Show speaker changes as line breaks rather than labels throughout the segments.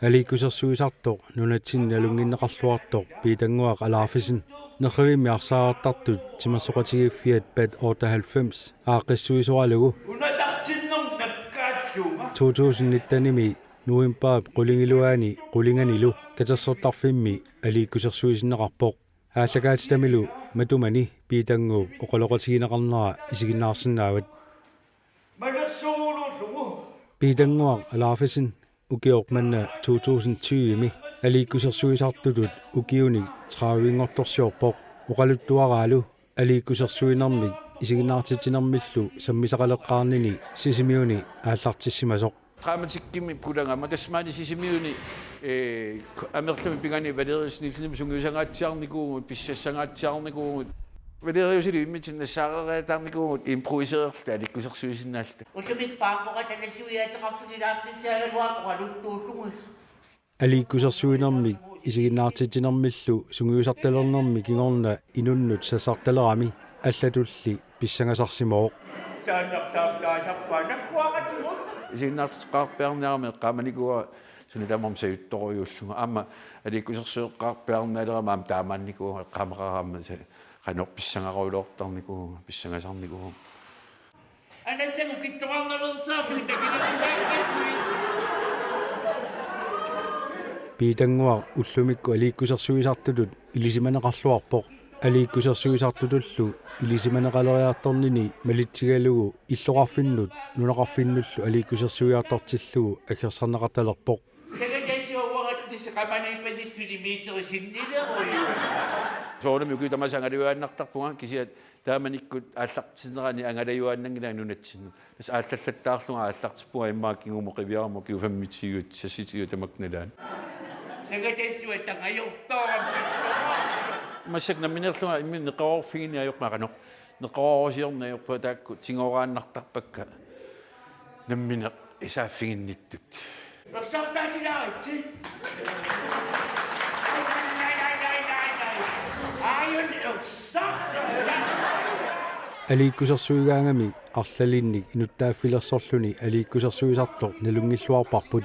аликусерсуисартоқ нунатсин налунгиннеқарлуартоқ питангуақ алаарфисин нерривими арсаартартут тимассоқатигиффиат пат 98 ааққиссуисуалугу 2019-ними нуимпаап қулингилуаани қулинганилу катассортарфимми аликусерсуисиннеқарпоқ ааллагаатитамилу матумани питангуу оқалоқатигинеқарнера исигиннаарсинаават питангуақ алаарфисин укиорпманна 2020-ми аликусерсуисартутут укиуник траавингорторсиорпоқ оқалуттуараалу аликусерсуинэрмик исигиннаартитинэрмиллу саммисақалеққарнини сисимиуни ааллартиссимасоқ
Dramatikkimi pulanga tasmani sisimiuni амерлуми пигани валериуснилним сунгиусангаатсиарникуу писсассангаатсиарникуу валериусили иммитин саарератарникуу импровисеерлта аликкусерсуисиннаалта
уллумик паакоqa танасиуяатеқарфигилаартисаагалуақоqa луттууллугус
аликкусерсуинэрмик исигиннаартитинэрмиллу сунгиусарталернэрми кигорна инуннут сасарталерами аллатулли писсангасарсимооқ
тааннартаасаппаанаккуақатигут
исигиннаартиқарпиарнаарами эққаманикуа сунитамам саютторуйуллунга аама аликкусерсуэққарпиарнаалерамаам таамаанникуа эққамақараама қанор писсангаруилуортарникуу писсангасарникуу
анассагу китторарнерусаафи такинаппусааккатсуи
питангуа уллумикку аликкусерсуисартутут илисиманеқарлуарпоқ аликкусерсуисартутуллу илисиманеқалериарторнини малитсигалугу иллоқарфиннут нунеқарфиннуллу аликкусерсуиартортиллугу акерсарнеқарталерпоқ
сагатассиуавагатутиссақаманиппаситсуни миитерисиннилеруйу
соонами укитамасангалуааннартарпунга кисиат тааманиккут ааллартинерани ангалаюааннангила нунатсинну тас ааллаллаттаарлунга ааллартиппуга иммааккингумо қивиармо киуфаммитсигут сасситигу тамакналаан
сагатассуа тангайортоорам
масак наминерлунга имми неқаорфигини аёрмақано неқаорсиорнаёрпа таакку тингорааннартарпакка намминеқ исааффигинниттут
рсартаатилааритси айон ерсартарса
аликкусерсуигаангами арлалинник инуттааффилерсорлуни аликкусерсуисартор налунгиллуарпарпут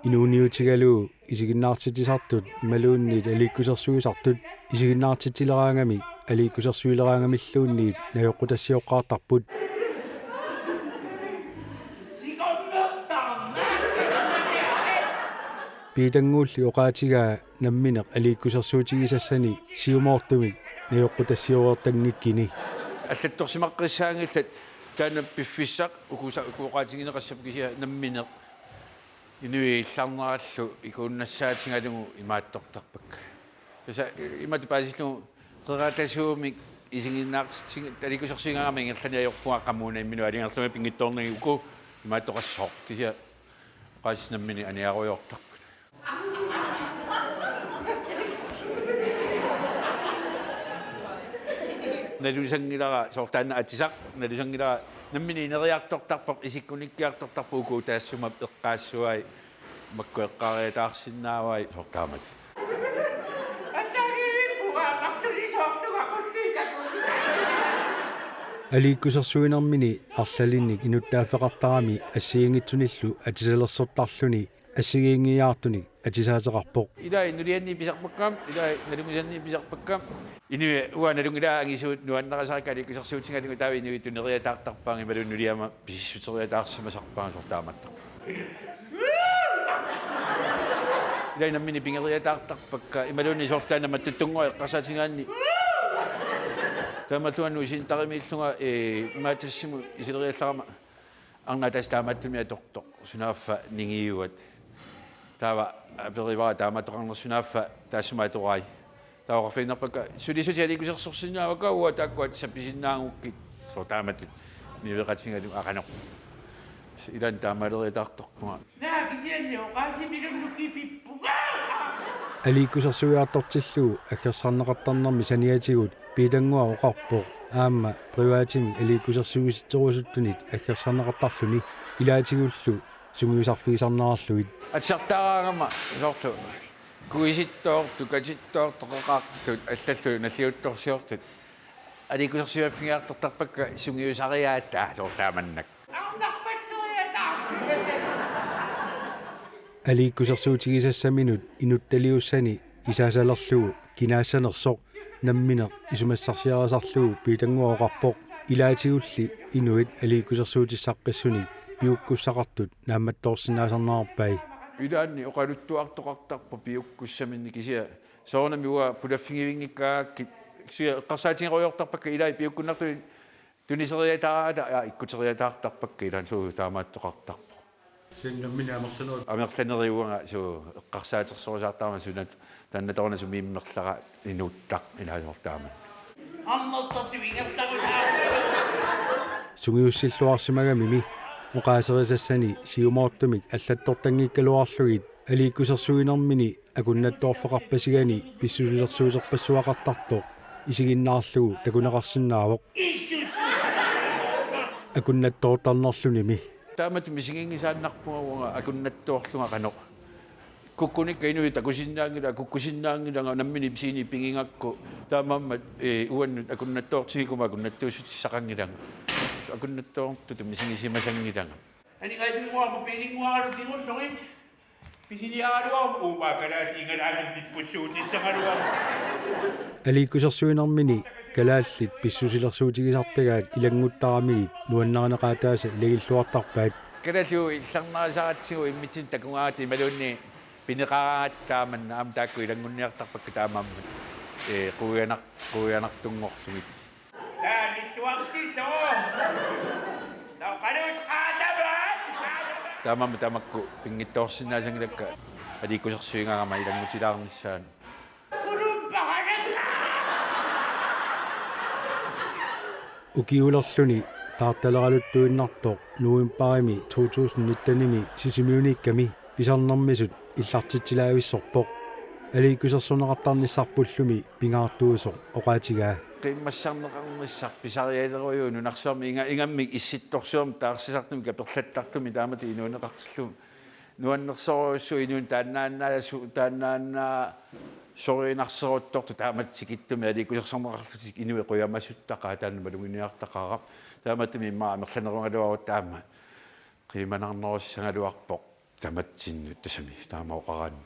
инууниутигалуу исигиннаартитисартут ималуунниит аликкусерсуисартут исигиннаартитилераангами аликкусерсуилераангамиллуунниит наёққутассиоққаартарпут питангуулли оқаатигаа намминеқ аликкусерсуутигисассани сиумоортумик наёққутассиуертангиккини
аллатторсимаққиссаангиллат таана пиффиссақ укуоқаатигинеқассап кисиа намминеқ инуи илларнераллу икууннассаатингалугу имааттортарпакка таса имати паасиллу қератасуумик исигиннаартитсиг аликкусерсуингаама ингерланиаёрпуа қаммууна иммину алингерлуми пингитторнери уку имааттоқассоо кисиа қааснаммини аниаруйортарпут налусангилара соортаана атисақ налусангилара наммини инериартортарпоқ исиккуниккиартортарпу уку таассумап эққаассуай маккуэққариатаарсиннаавай соортаамат
аликкусерсуинэрмини арлалинник инуттааффеқартарами ассиингитсуниллу атисалерсортарлуни ассигиингиаартуник атисаатеқарпоқ
илай нулианни писарпаккам илай налунгисанни писарпаккам инуи уа налунгилаа ангисуут нуаннерасарка аликкусерсуутингалугу таави инуи тунериатаартарпаанги малу нулиама писсутериатаарсимасарпаан сортааматтар илай наммини пингериатаартарпакка ималуунни сортаана маттуттунгуа эққарсаатингаанни таматуанну синтаримииллунга имаатассиму исилериалларама арнатас тааматтуми аторто сунааффа нингиуат таава апериваа тааматоқарнерсунааффа таассумааторай тааварфинерпака сулисути аликусерсорсинаавака уа тааккуат сапписиннаангуккит сортааматтут нивеқатингалу ақано илан таамалериатаарторпунга
наагисианни оқаасимилуллуки пиппуга
аликкусерсуиартортиллуу аггерсарнеқартарнэрми саниатигут питангуа оқарпоқ аама приваатими аликкусерсуиситсерусуттунит аггерсарнеқартарлуни илаатигуллу сунгиусарфигисарнаарарлуит
атсартаараагама соорлу куиситтоор тукатиттоор тоқеқаартут аллаллу наллиутторсиортут аликусерсуаффигаартартарпакка сунгиусариаатаа сортааманнак
Ang nakpasuya
алииккусерсуутигисассаминут инутталиуссани исаасалерлугу кинаассанерсоқ намминеқ исумассарсиарасарлугу питангуоқарпоқ илаатигулли инуит алииккусерсуутиссаққиссуни пиуккуссақартут наамматтоорсинаасарнаарпай
Idaanni oqaluttuartoqartarpa piukkussamini kisia soornami ua pulaffigivinngikkaakki sia qarsaatingeruyortarpakka ilai piukkunnartuni tuniseriataaraata ikkuteriataartarpakka ilan suu taamaattoqartarpo
синнамминаамерлануут
amerlaneriuanga suu qarsaatersorusaartaarma sunat tannatorna sumiimmerlara inuuttaq ilaasortaaman
сунгиуссиллуарсимагамими муқаасерисассани сиумаортумик аллаттортангиккалуарлугит алииккусерсуинэрмини акуннаттоорфеқарпасигани писсусилерсуусерпассуақартартоқ исигиннаарлугу такунеқарсинаавоқ акуннаттоортарнерлуними
taamatu misingингисааннарпугауга акуннаттоорлунга qanoq kukkunikka inuit kukkusinnaangilanga nammini pisiini pingingakku taamammat uannut akunnattoortigikuma akunnattuussutissaqangilanga akunnattoortut misingisimasangilanga
Ani kasi mo ang pininguaro tingon songi. Pisiniaro uba kana ingalalan dit pusutin sa karuwa.
алииккусерсуинэрмини калааллит писсусилерсуутигисартагаат илангуттарамигит нуаннарнеқаатааса илагиллуартарпаат
Kalalu illarnaasaqatsigu immitsin takungaati malunni pineqaraat taamanna am taakku ilangunniartarpakka taamamma quyanartunngorlugit
Dali suwangti to. Daw kanus kataban.
taamamma tamakku pingittoorsinnaasangilakka alikusersuingaama ilangutilaarnissaan
Kurun pahanan.
укиулерлүни таарталералуттуиннартоқ нуимпарими 2019-ними сисимиуникками писарнэрмисут иллартитсилаависсорпоқ алииккусерсунеқартарниссарпуллуми пингаартуусоқ оqaатигаа
qimmassarneqarnissar pisarialeruyu nunarsuarmi ingammik issittorsuarm taarsisartumi kaperlattартуми таамати инуунеқартиллу нуаннерсоруссу инуун тааннааннаасу сориинарсерутторту тааматсикиттуми аликусерсарнеқарлутик инуи қуямасуттақаа тааннамалугиниартақарап тааматми имма амерланерунгалуарут таама қиманарнеруссангалуарпоқ таматсиннут тасами таамаоқараанни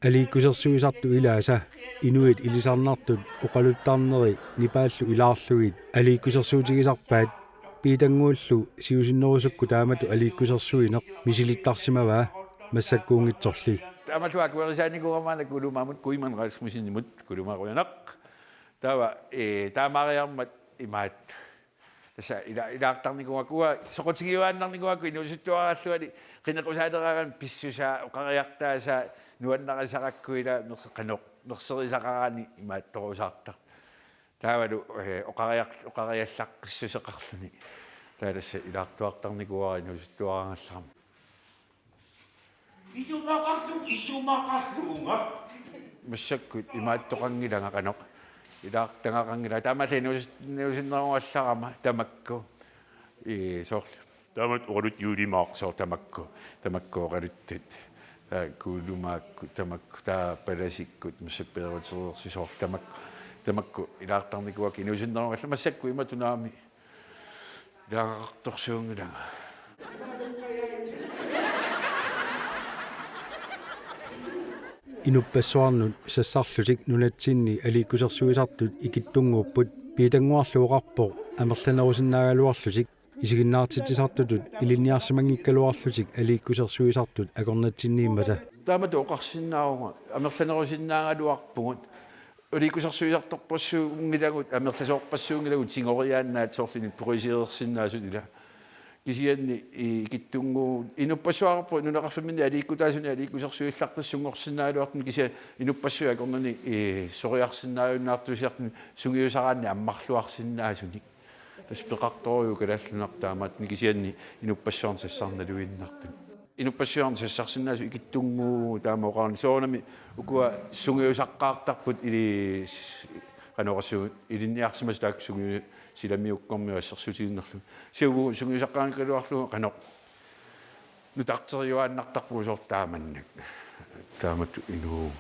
алииккусерсуисарту илааса инуит илисарнартут оқалуттаарнери нипааллу илаарлугит алииккусерсуутигисарпаат пиитангууллу сиусиннерусукку таамату алииккусерсуинеқ мисилиттарсимаваа массаккуунгитсорли
тааматуак верисааникугамаана кулумаамут куиман расмусиннимут кулумаруянақ таава таамаариармат имаат таса илаартарникуакуа соқотигиуааннарникуаку инусуттуараллуали қинеқусаалерааран писсусаа оқариартааса нуаннарисақаккуила қанеқ нерсерисақараани имаатторусаартар таавалу оқариаллаққиссусеқарлуни тааласса илаартуартарникуара инусуттуарангалларам
Isumakaslunga.
массаккут имааттоқангилага қанеқ илаартангақангила таамалли нусиннеруалларама тамакку сорл таамат орут юлимаақ сор тамакку оқалуттат куулумаакку тамакку таа паласиккут массапперутерерси сор тамакку илаартарникуак инусиннеруалла массакку иматунаами илаагақарторсуунгилага
инуппассуарнут сассарлутик нунатсинни алииккусерсуисартут икиттунгууппут пиитангуарлууқарпоқ амерланерусиннаагалуарлутик исигиннаартитсисартутут илинниарсимангиккалуарлутик алииккусерсуисартут акорнатсиннииммата
таамату оқарсиннаауга амерланерусиннаагалуарпугут алииккусерсуисарторпассуунгилагут амерласоорпассуунгилагут сингориааннаат соорлинит пурисиерсиннаасут ила кисианни икиттунгуу инуппассуарпу нунеқарфамини алииккутаасуни алииккусерсуиллартассунгорсиннаалуартун кися инуппассуа акорнани сориарсиннааюннаартусиартун сунгиусараанни аммарлуарсиннаасуни таспеқарторюу калааллунартаамаатни кисианни инуппассуарн сассарналуиннартун инуппассуарн сассарсиннаасу икиттунгуу таамаоқарни соонами укуа сунгиусаққаартарпут или канорсуу илинниарсимас таак сунгиу силамиуккормиу ассерсутигиннерлу сиугу сунгиусаққаанкалуарлугу қанеқ нутартериуааннартарпугу соор тааманнак таамату инуу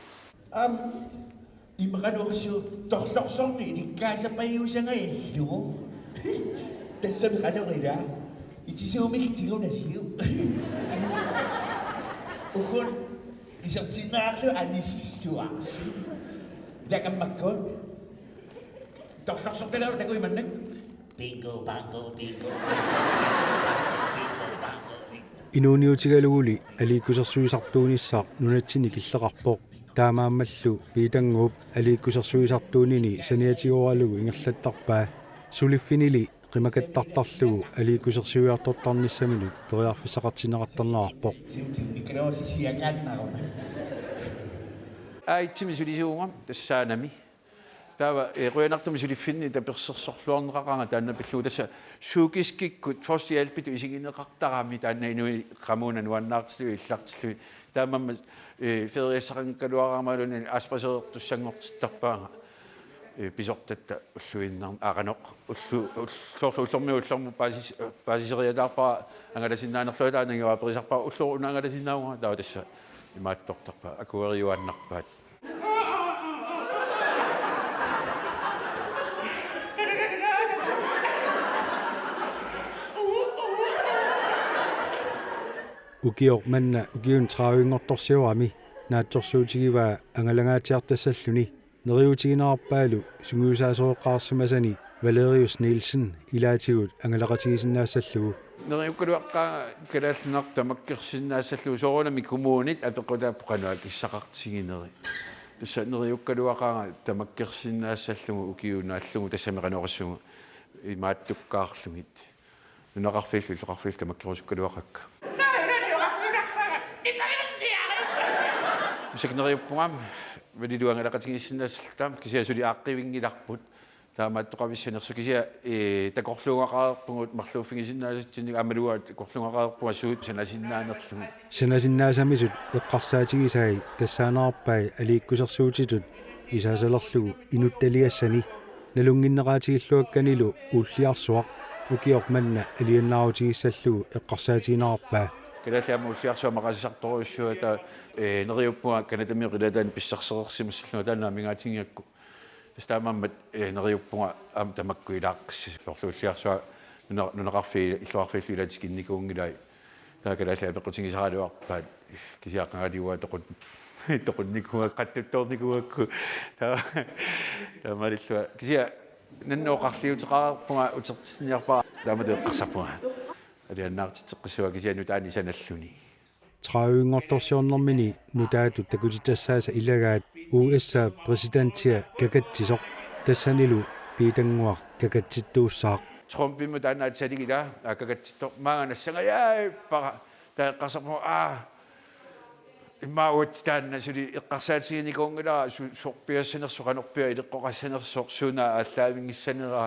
Imaqaluqsiu torlorsormi ilikkaasapayuusanga illugu. Tassami qaluqila itisuumiktigunasiu. Ukun isertinnaarlu anisissuarsi. Lakammakkun torlorsortalaru takuimannak. Bingo bango bingo. Bingo bango bingo.
Inuuniutigaluuli aliikkusersuisartuunissaq nunatsini killeqarpoq таамааммаллу пиитангууп алииккусерсуисартуунини саниатигуалугу ингерлаттарпаа сулиффинили qimakattартарлугу алииккусерсуиартортарниссамину периарфиссақартинеқартарнаарпоқ
Simtimnikinoosisiakaannaruна.
Аитсими сулисуугам тассаанами таава эқуянартуми сулиффинни таперсерсорлуарнеқақанга таанна пиллуу тасса суукискиккут форсиалпиту исигинеқартарами таанна инуи qamuna nuannaartilui иллартиллуи таамамма фериассақангиккалуараамалуни аспасеэртуссангортиттарпаага писортатта уллуиннар ааганоқ уллуорлу уллорму паасисериатаарпаа ангаласиннаанерлуа таанангава перисарпаа уллору ангаласиннаауга таа тасса имааттортарпаа акуэриуаннарпаат
укиор манна укиун траавингорторсиуами наатсорсуутигиваа ангалагаатиартассаллуни нериутигинаарпаалу сунгуусаасооққарсимасани Valerius Nielsen илаатигут ангалақатигисиннаассаллугу
нериуккалуаққаа калааллунар тамаккерсиннаассаллугу соорунами коммуунит апеқутааппоқануа киссақартигинери тасса нериуккалуаққаа тамаккерсиннаассаллугу укиунааллугу тассамеқанеқассугу имааттуккаарлугит нунақарфииллу илоқарфиил тамаккерусуккалуақакка сигнериуппугам валидуангалақатигиссиннаассалтаам кисиасули ааққивингиларпут таамааттоқависсанерсу кисиа такорлугақарпугут марлууффигисиннаасатсини амалуаат корлугақарпуасуут санасиннаанерлугу
санасиннаасамисут эққарсаатигисаи тассаанаарпай алииккусерсуутитут исаасалерлугу инутталиассани налунгиннеқаатигиллуакканилу ууллиарсуақ укиор манна алианнаарутигиссаллугу эққарсаатигинаарпаа
калаатаама уллиарсуама қасисарторуйуссуата нериуппуга канатамиоқилатаани писсарсерерсимассаллуга таанаа мигаатингиакку стаамаммат нериуппуга аам тамаккуилааққисси сорлууллиарсуа нунеқарфи иллуарфииллуилаати кинникуунгилай таакалаалаа пеқутингисараалуарпаат кисиаққагалиуа тоқунникуа қаттутторникуакку таамалиллуа кисиа наннооқарлиутеқарпуга утертисниарпаа тааматеққарсарпуга алианнаартитеққиссуа кисиану таани саналлуни
траавингорторсиорнэрмини нутаату такутитассааса илагаат USA præsidenttia kakattisor тассанилу пиитангуар какатситтууссаақ
Trumpimmu taannaat saligila akakatsittor maanganassangayai para taeqqarsarmu immaauat taanna suli eqqarsaatiginikungila sorpiassanersoqanorpia ileqqoqassanersoq suuna aalлаавингиссанера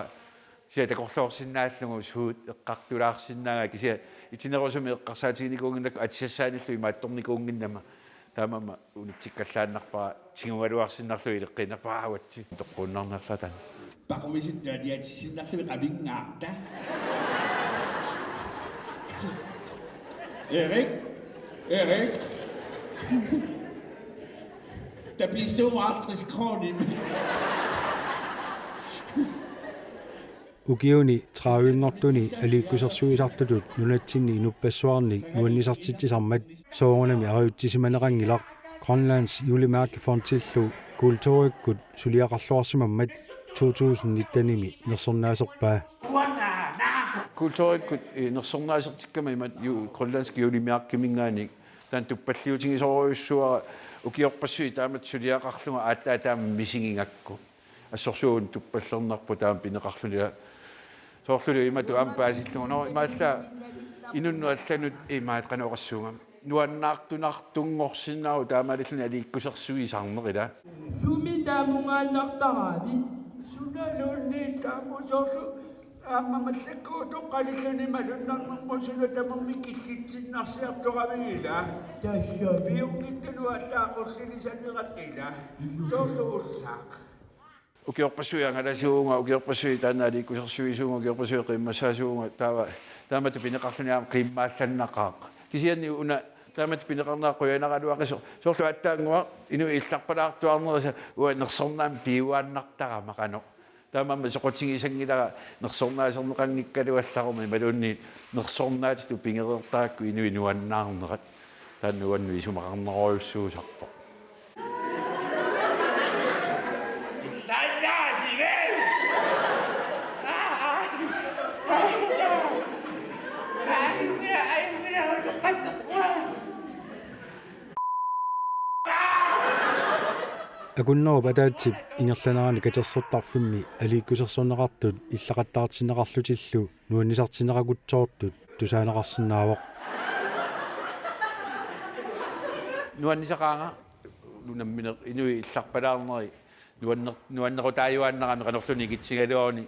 sia takorluorsinnaallungu suut eqqartulaarsinnaaga kisia itinerusumi eqqarsaatiginikungillakku atisassaanillu imaattornikuunginnama таамама унитсиккаллааннарпара тигунгалуарсиннарлу илеққинерпаа аватси тоққуннарнерлатан
Пақумисит таниатсиннарлуи қавингаарта. Erik. Der bliver så meget kronim.
укиуни траавингортуни алииккусерсуисартутут нунатсинни инуппассуарни нуаннисартитсисармат соорунами ариутсисиманеқангилақ Grønlands julemærke for en tillu kulturikut suliaqarluarsimammat 2019-imi nersornaaserpaa
kulturikut nersornaasertikkama imat grønlandsk julemærkimingaanik taan tuppalliutigisoruissuara ukiorpassui taamat suliaqarlunga aattaataama misingingakku assorsuun tuppallernerpu taam pineqarlunila soorlulu imatu ampaasillunga no imaalla inunnuallanut imaat qanoqassuungam nuannaartunartungorsinnaaru taamalilluni aliikkusersuisarnerila
sumi taamungaannartaravi sunalunni taamusorlu aammamattakkuutu qalilluni malunnarnermusula tamermi kikkitsinnarsiartoravigila tassa piungittulu allaaqorlilisaniratila soorluullaaq
ukiorpassui angalasuunga ukiorpassui taanna aliikkusersuisuunga ukiorpassui qimmassaasuunga taamatu pineqarluni aam qimmaallanneqaaq kisianni una Taamat pinaqarnaaqquya naqaluaqaso soorluattaangua inu illarpalaartuarnerisa uanersornaam piuaannartara maqano taamamma soqotingisangilaga nersornaaserneqanngikkaluallarumi maluunni nersornaatitu pingereertaakku inuannaarnerat taannuannu isumaqarneruussuusarpoq
акуннеру патаатсип ингерланерани катерсортарфимми алииккусерсорнеқартут иллақаттаартинеқарлутиллу нуаннисартинеқакутсоортут тусаанеқарсинаавоқ
nuannisaqaanga lunammineq inui illarpalaarneri nuannerutaayuaannarami qanorluni kitsigaluuni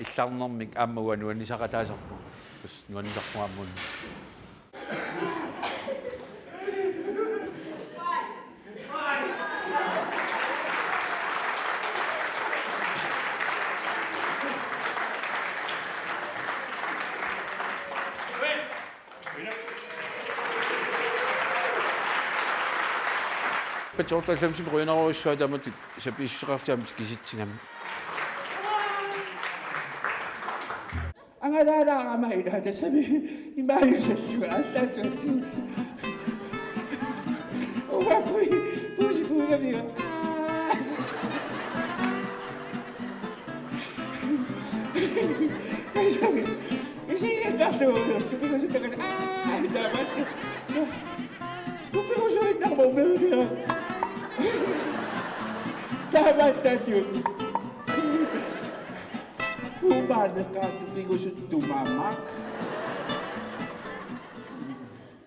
illarnermik aammaua nuannisaqataasarpu tus nuannisarpuammun Патсорталламси руйнеруйссуа таамат саписсеқартаамат киситсигами
Angadaraamahina tasabi imayusalliwa allasoti. Uwapui pusi puigamiga. Kasabi isiingallu tupikusittakas taamat. Tupikusuinnarmuumeudia. Taamattattu. Kumaanneqaat tupigusut tumamak.